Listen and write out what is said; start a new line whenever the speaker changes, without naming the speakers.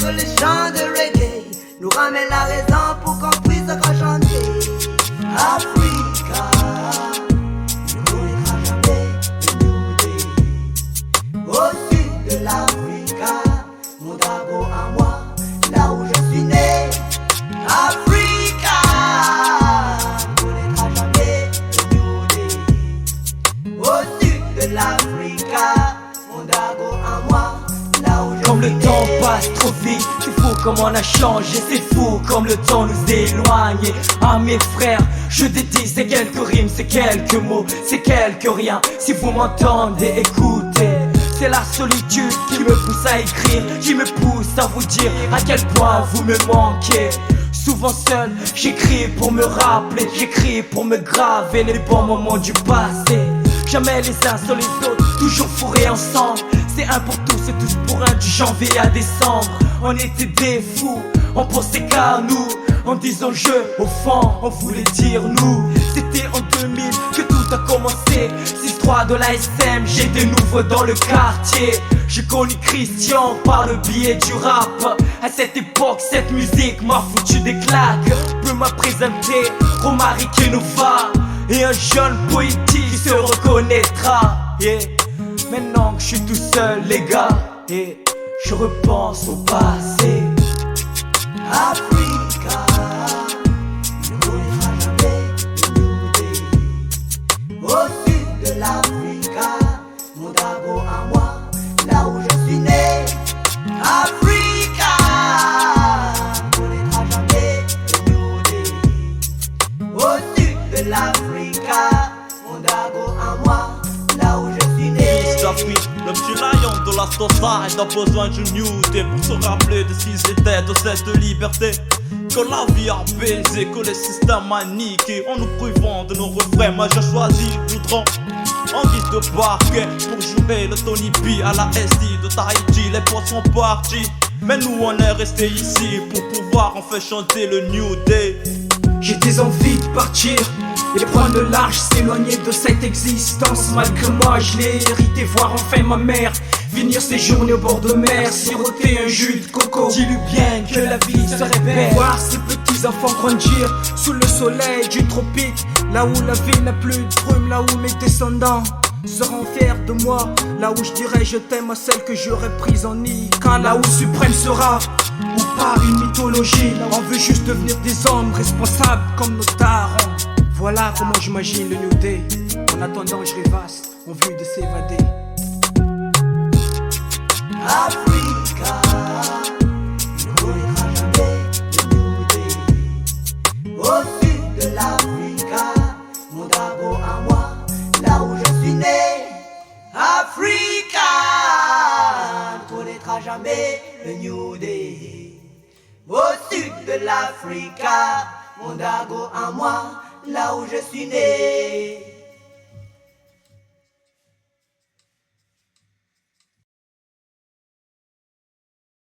que les chants de reggae nous ramènent la raison pour qu'on puisse encore chanter. Africa, ne connaîtra jamais le New Day. Au sud de l'Africa, mon Dago à moi, là où je suis né. Africa, ne connaîtra jamais le New Day. Au sud de l'Africa, mon Dago à moi, là où je suis né.
Comme le temps passe trop vite, c'est fou comme on a changé, c'est fou comme le temps nous éloigne. À mes frères, je dédie ces quelques rimes, ces quelques mots, ces quelques riens. Si vous m'entendez, écoutez. C'est la solitude qui me pousse à écrire, qui me pousse à vous dire à quel point vous me manquez. Souvent seul, j'écris pour me rappeler, j'écris pour me graver les bons moments du passé. Jamais les uns sur les autres, toujours fourrés ensemble. C'est un pour tous et tous pour un, du janvier à décembre. On était des fous, on pensait qu'à nous. En disant je, au fond, on voulait dire nous. C'était en 2000 que tout a commencé. 6-3 de la SM, j'ai des nouveaux dans le quartier. J'ai connu Christian par le biais du rap. À cette époque, cette musique m'a foutu des claques. Peu m'a présenté Romaric Nova. Et un jeune poétique qui se reconnaîtra. Yeah. Maintenant que je suis tout seul, les gars, et je repense au passé.
Africa, ne connaîtra jamais le New Day. Au sud de l'Africa, mon Dago à moi, là où je suis né. Africa, ne connaîtra jamais le New Day. Au sud de l'Africa, mon Dago à moi, là où je suis né.
Le petit lion de la society a besoin d'une New Day pour se rappeler de ce qu'ils étaient, de cette liberté que la vie a baisé, que les systèmes a niqué. En nous privant de nos refrains, moi j'ai choisi le goudron en guise de parquet pour jouer le Tony B à la SD de Tahiti. Les potes sont partis, mais nous on est restés ici pour pouvoir en faire chanter le New Day.
J'ai des envies de partir et prendre le large, s'éloigner de cette existence. Malgré moi, je l'ai hérité, voir enfin ma mère finir ses journées au bord de mer, siroter un jus de coco. Dis-lui bien que la vie serait belle. Voir ces petits enfants grandir sous le soleil du tropique, là où la vie n'a plus de brume, là où mes descendants seront fiers de moi, là où je dirai je t'aime à celle que j'aurais prise en Ika, là où suprême sera ou pas une mythologie. On veut juste devenir des hommes responsables comme nos darons. Voilà comment j'imagine le New Day. En attendant je rêvasse en vue de s'évader.
Africa, ne connaîtra jamais le New Day. Au sud de l'Africa, mon Dago à moi, là où je suis né. Africa, ne connaîtra jamais le New Day. Au sud de l'Africa, mon Dago à moi, là où je suis né.